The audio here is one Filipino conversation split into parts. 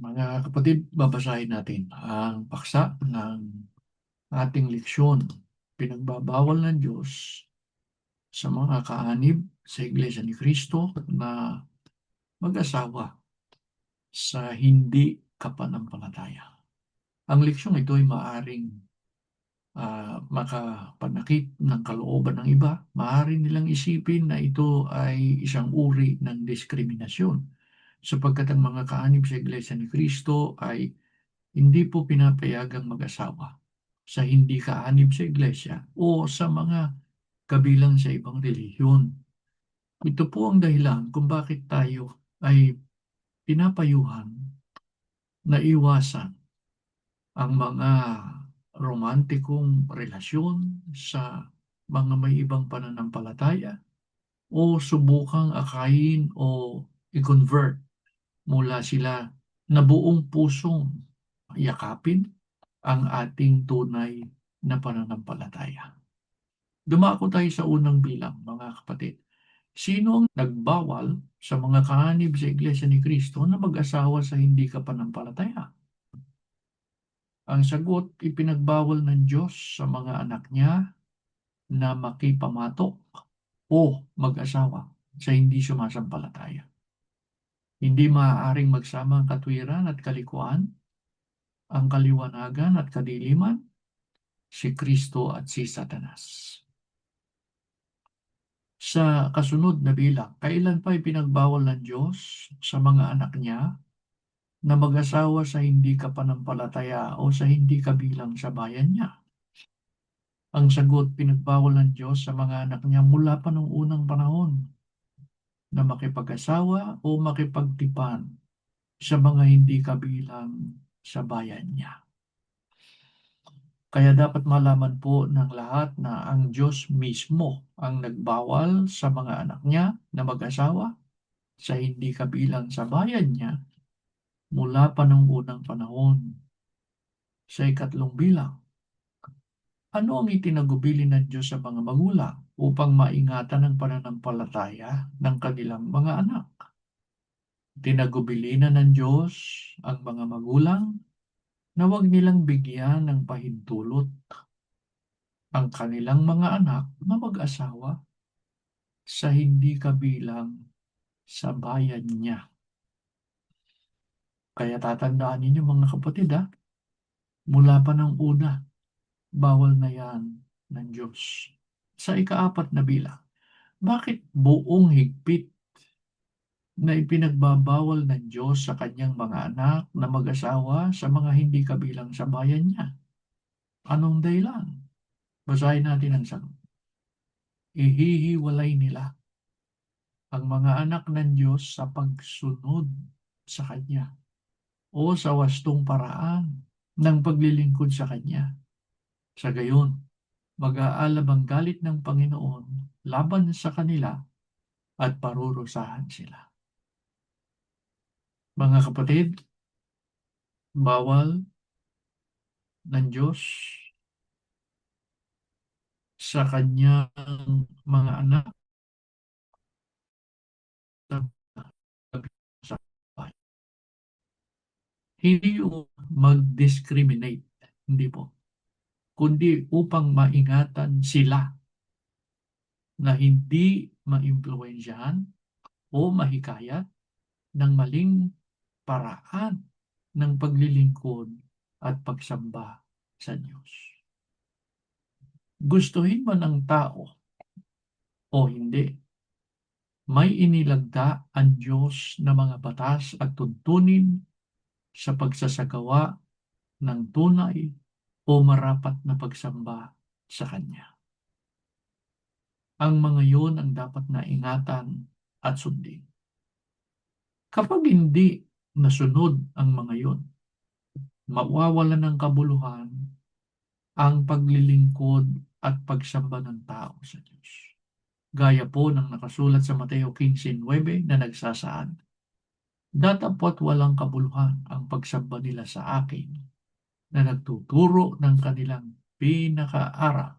Mga kapatid, babasahin natin ang paksa ng ating leksyon. Pinagbabawal ng Diyos sa mga kaanib sa Iglesia ni Cristo na mag-asawa sa hindi kapanampalataya. Ang leksyong ito ay maaring makapanakit ng kalooban ng iba. Maaari nilang isipin na ito ay isang uri ng diskriminasyon sapagkat ang mga kaanib sa Iglesia ni Cristo ay hindi po pinapayagang mag-asawa sa hindi kaanib sa iglesia o sa mga kabilang sa ibang relihiyon. Ito po ang dahilan kung bakit tayo ay pinapayuhan na iwasan ang mga romantikong relasyon sa mga may ibang pananampalataya o subukang akayin o i-convert mula sila na buong pusong yakapin ang ating tunay na pananampalataya. Dumako tayo sa unang bilang, mga kapatid. Sino ang nagbawal sa mga kaanib sa Iglesia ni Cristo na mag-asawa sa hindi kapanampalataya? Ang sagot, ipinagbawal ng Diyos sa mga anak niya na makipamatok o mag-asawa sa hindi sumasampalataya. Hindi maaaring magsama ang katwiran at kalikuan, ang kaliwanagan at kadiliman, si Kristo at si Satanas. Sa kasunod na bilang, kailan pa ipinagbawal ng Diyos sa mga anak niya na mag-asawa sa hindi kapanampalataya o sa hindi kabilang sa bayan niya? Ang sagot, pinagbawal ng Diyos sa mga anak niya mula pa noong unang panahon na makipag-asawa o makipagtipan sa mga hindi kabilang sa bayan niya. Kaya dapat malaman po ng lahat na ang Diyos mismo ang nagbawal sa mga anak niya na mag-asawa sa hindi kabilang sa bayan niya mula pa noong unang panahon. Sa ikatlong bilang, ano ang itinagubili ng Diyos sa mga magulang upang maingatan ang pananampalataya ng kanilang mga anak? Tinagubili na ng Diyos ang mga magulang na huwag nilang bigyan ng pahintulot ang kanilang mga anak na mag-asawa sa hindi kabilang sa bayan niya. Kaya tatandaan ninyo mga kapatid mula pa ng una, bawal na yan ng Diyos. Sa ikaapat na bilang, bakit buong higpit na ipinagbabawal ng Diyos sa kanyang mga anak na mag-asawa sa mga hindi kabilang sa bayan niya? Anong dahilan? Basahin natin ang sagot. Ihihiwalay nila ang mga anak ng Diyos sa pagsunod sa Kanya o sa wastong paraan ng paglilingkod sa Kanya. Sa gayon, mag-aalab ang galit ng Panginoon laban sa kanila at parurusahan sila. Mga kapatid, bawal ng Diyos sa Kanyang mga anak sa bahay. Hindi yung mag-discriminate, hindi po, kundi upang maingatan sila na hindi maimpluwensyahan o mahikayat ng maling paraan ng paglilingkod at pagsamba sa Diyos. Gustuhin man ng tao o hindi, may inilagda ang Diyos na mga batas at tuntunin sa pagsasagawa ng tunay o marapat na pagsamba sa Kanya. Ang mga yun ang dapat na ingatan at sundin. Kapag hindi nasunod ang mga yun, mawawala ng kabuluhan ang paglilingkod at pagsamba ng tao sa Diyos. Gaya po ng nakasulat sa Mateo 15:9 na nagsasaad, datapwat walang kabuluhan ang pagsamba nila sa akin na nagtuturo ng kanilang pinakaaral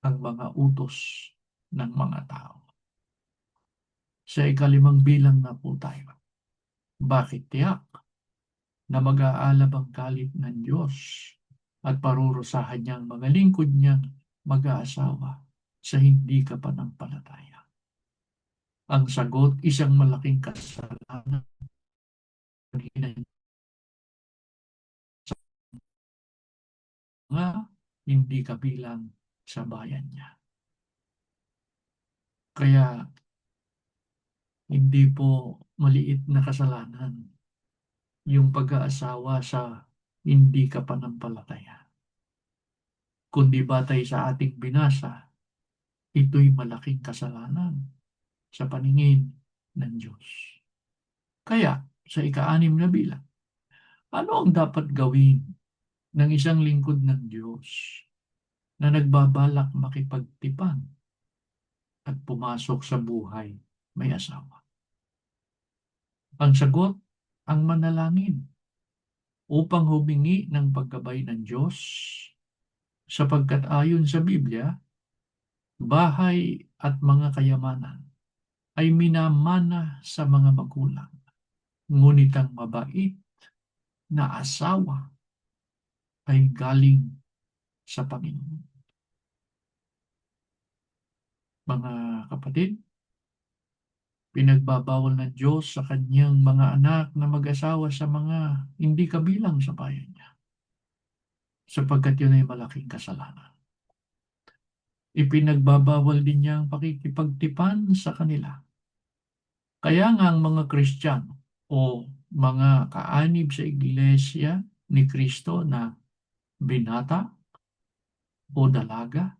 ang mga utos ng mga tao. Sa ikalimang bilang na po tayo. Bakit tiyak? na mag-aalab ang galit ng Diyos at parurusahan niyang mga lingkod niyang mag-aasawa sa hindi kapanampalataya. Ang sagot, isang malaking kasalanan nga hindi kabilang sa bayan niya. Kaya hindi po maliit na kasalanan yung pag-aasawa sa hindi kapanampalataya. Kundi batay sa ating binasa, ito'y malaking kasalanan sa paningin ng Diyos. Kaya, sa ika-6 na bilang, ano ang dapat gawin ng isang lingkod ng Diyos na nagbabalak makipagtipan at pumasok sa buhay may asawa? Ang sagot, ang manalangin upang humingi ng paggabay ng Diyos, sapagkat ayon sa Biblia, bahay at mga kayamanan ay minamana sa mga magulang, ngunit ang mabait na asawa ay galing sa Panginoon. Mga kapatid, pinagbabawal ng Diyos sa kanyang mga anak na mag-asawa sa mga hindi kabilang sa bayan niya, sapagkat yun ay malaking kasalanan. Ipinagbabawal din niya ang pakikipagtipan sa kanila. Kaya nga ang mga Kristiyano o mga kaanib sa iglesia ni Kristo na binata o dalaga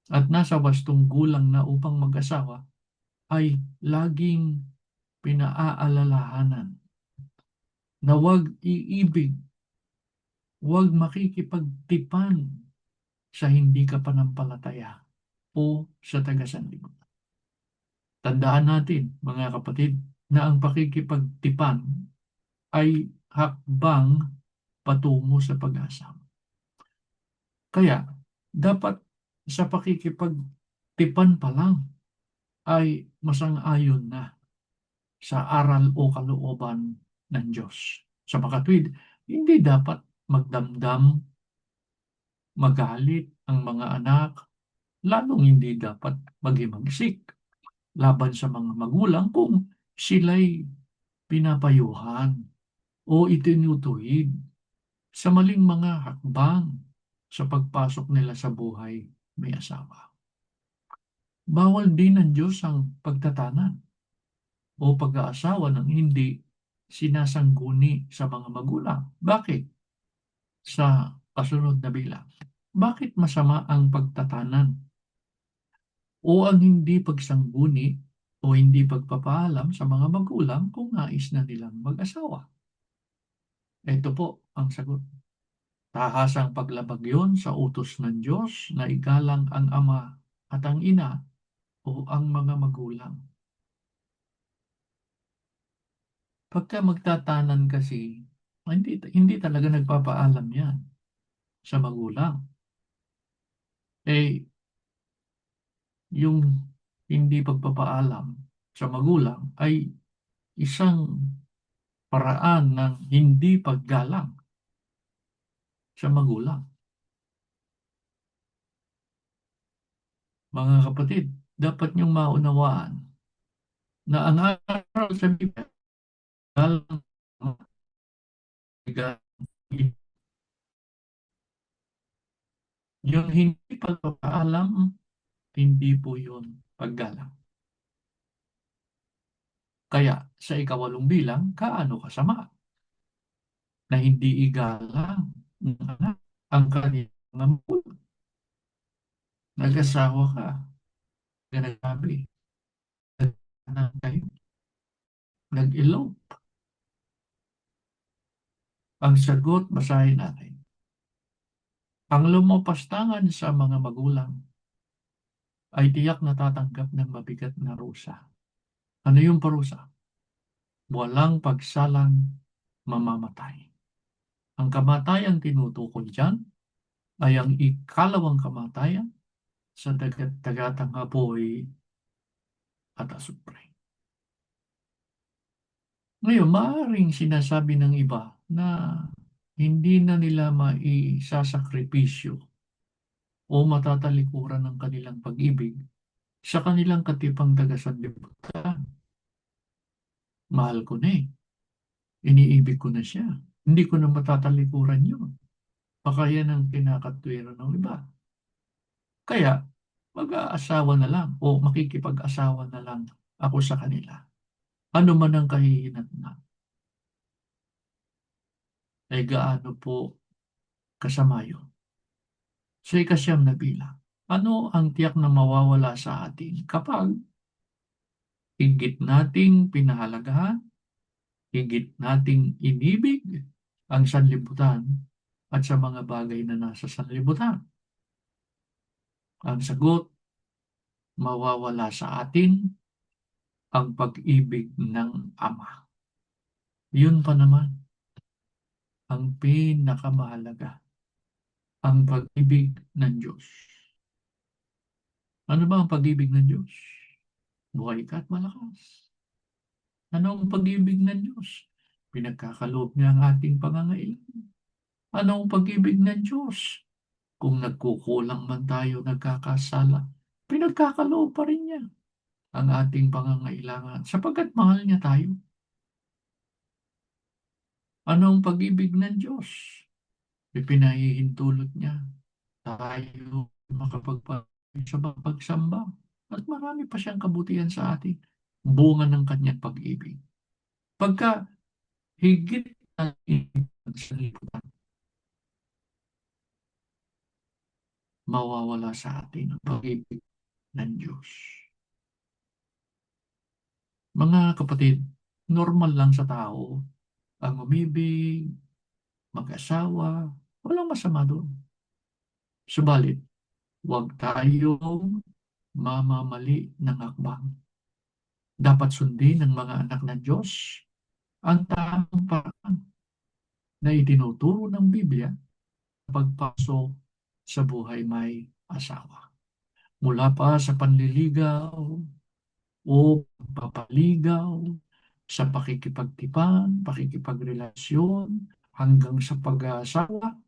at nasa wastong gulang na upang mag-asawa ay laging pinaaalalahanan na huwag iibig, huwag makikipagtipan sa hindi kapanampalataya o sa taga-sanlibutan. Tandaan natin, mga kapatid, na ang pakikipagtipan ay hakbang patungo sa pag-asa. Kaya, dapat sa pakikipagtipan pa lang ay masang-ayon na sa aral o kalooban ng Diyos. Sa makatwid, hindi dapat magdamdam, magalit ang mga anak, lalong hindi dapat maghimagsik laban sa mga magulang kung sila'y pinapayuhan o itinutuwid sa maling mga hakbang sa pagpasok nila sa buhay may asawa. Bawal din ng Diyos ang pagtatanan o pag-aasawa ng hindi sinasangguni sa mga magulang. Bakit? Sa kasunod na bilang. Bakit masama ang pagtatanan o ang hindi pagsangguni o hindi pagpapaalam sa mga magulang kung nais na nilang mag-asawa? Ito po ang sagot. Tahasang paglabag yon sa utos ng Diyos na igalang ang ama at ang ina o ang mga magulang. Pagka magtatanan kasi, hindi talaga nagpapaalam yan sa magulang. Yung hindi pagpapaalam sa magulang ay isang paraan ng hindi paggalang sa magulang. Mga kapatid, dapat niyong maunawaan na ang aral sa Biblia, galang, yung hindi pagpapaalam, hindi po yun paggalang. Kaya sa ika-8 bilang, kaano kasama na hindi igalang ng anak ang kanyang mga magulang? Nag-asawa ka, nagsabi, nag-anak kayo, nag-elope. Ang sagot, basahin natin. Ang lumapastangan sa mga magulang ay tiyak na tatanggap ng mabigat na rusa. Ano yung parusa? Walang pagsalang mamamatay. Ang kamatayang tinutukoy dyan ay ang ikalawang kamatayan sa dagat-dagatang apoy at asupre. Ngayon, maaaring sinasabi ng iba na hindi na nila maisasakripisyo o matatalikuran ng kanilang pag-ibig sa kanilang katipang taga-sanlibutan. Mahal ko na eh. Iniibig ko na siya. Hindi ko na matatalikuran yun. Baka yan ang kinakatwiran ng iba. Kaya, mag-aasawa na lang o makikipag-asawa na lang ako sa kanila. Ano man ang kahihinatnan, ay gaano po kasama yun. Sa ikasyam na bilang, ano ang tiyak na mawawala sa atin kapag higit nating pinahalagahan, higit nating inibig ang sanlibutan at sa mga bagay na nasa sanlibutan? Ang sagot, mawawala sa atin ang pag-ibig ng Ama. Yun pa naman ang pinakamahalaga, ang pag-ibig ng Diyos. Ano ba ang pag-ibig ng Diyos? Buhay ka at malakas. Ano ang pag-ibig ng Diyos? Pinagkakaloob niya ang ating pangangailangan. Ano ang pag-ibig ng Diyos? Kung nagkukulang man tayo, nagkakasala, pinagkakaloob pa rin niya ang ating pangangailangan sapagkat mahal niya tayo. Ano ang pag-ibig ng Diyos? Ipinahihintulot niya tayo makapagpatuloy sa pagsamba at marami pa siyang kabutihan sa atin. Bunga ng kanyang pag-ibig. Pagka higit natin sa lipunan, mawawala sa atin ang pag-ibig ng Diyos. Mga kapatid, normal lang sa tao ang umibig, mag-asawa, walang masama doon. Subalit, huwag tayong mamamali ng akbang. Dapat sundin ng mga anak ng Diyos ang tamang paraan na itinuturo ng Biblia pagpasok sa buhay may asawa. Mula pa sa panliligaw o papaligaw, sa pakikipagtipan, pakikipagrelasyon, hanggang sa pag-aasawa,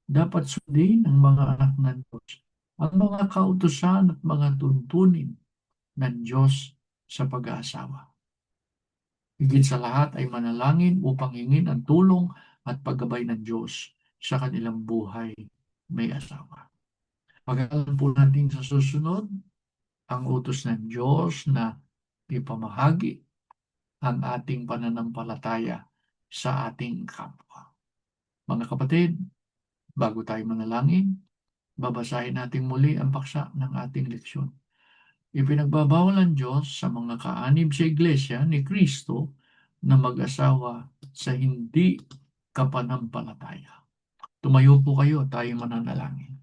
dapat sundin ng mga anak ng Diyos ang mga kautusan at mga tuntunin ng Diyos sa pag-aasawa. Higit sa lahat ay manalangin upang hingin ang tulong at paggabay ng Diyos sa kanilang buhay may asawa. Pag-aaral po natin sa susunod ang utos ng Diyos na ipamahagi ang ating pananampalataya sa ating kapwa. Mga kapatid, bago tayo manalangin, babasahin natin muli ang paksa ng ating leksyon. Ipinagbabawal ng Diyos sa mga kaanib sa iglesia ni Kristo na mag-asawa sa hindi kapanampalataya. Tumayo po kayo, tayo mananalangin.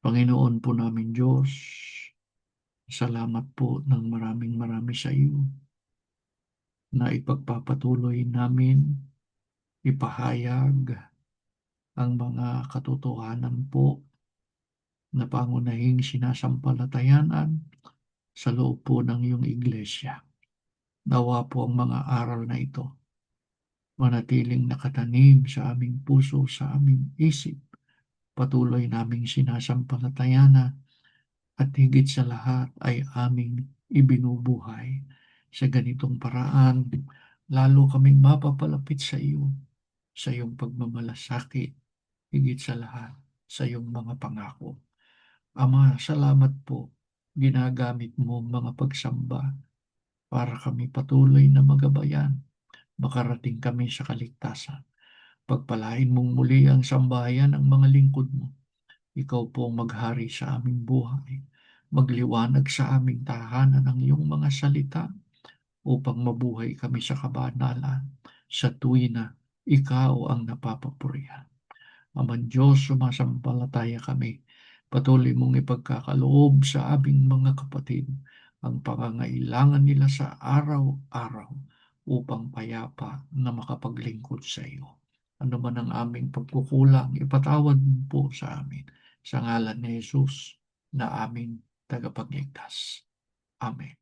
Panginoon po namin Diyos, salamat po ng maraming marami sa iyo na ipagpapatuloy namin ipahayag ang mga katotohanan po na pangunahing sinasampalatayanan sa loob po ng iyong iglesia. Nawa po ang mga aral na ito manatiling nakatanim sa aming puso, sa aming isip. Patuloy naming sinasampalatayanan at higit sa lahat ay aming ibinubuhay. Sa ganitong paraan, lalo kaming mapapalapit sa iyo, sa iyong pagmamalasakit, higit sa lahat, sa iyong mga pangako. Ama, salamat po. Ginagamit mo ang mga pagsamba para kami patuloy na magabayan. Makarating kami sa kaligtasan. Pagpalain mong muli ang sambahayan ng mga lingkod mo. Ikaw po ang maghari sa aming buhay. Magliwanag sa aming tahanan ang iyong mga salita upang mabuhay kami sa kabanalan sa tuwi na ikaw ang napapapurihan. Amang Diyos, sumasampalataya kami. Patuloy mong ipagkakaloob sa aming mga kapatid ang pangangailangan nila sa araw-araw upang payapa na makapaglingkod sa iyo. Ano man ang aming pagkukulang, ipatawad mo po sa amin. Sa ngalan ni Jesus na aming tagapagligtas. Amen.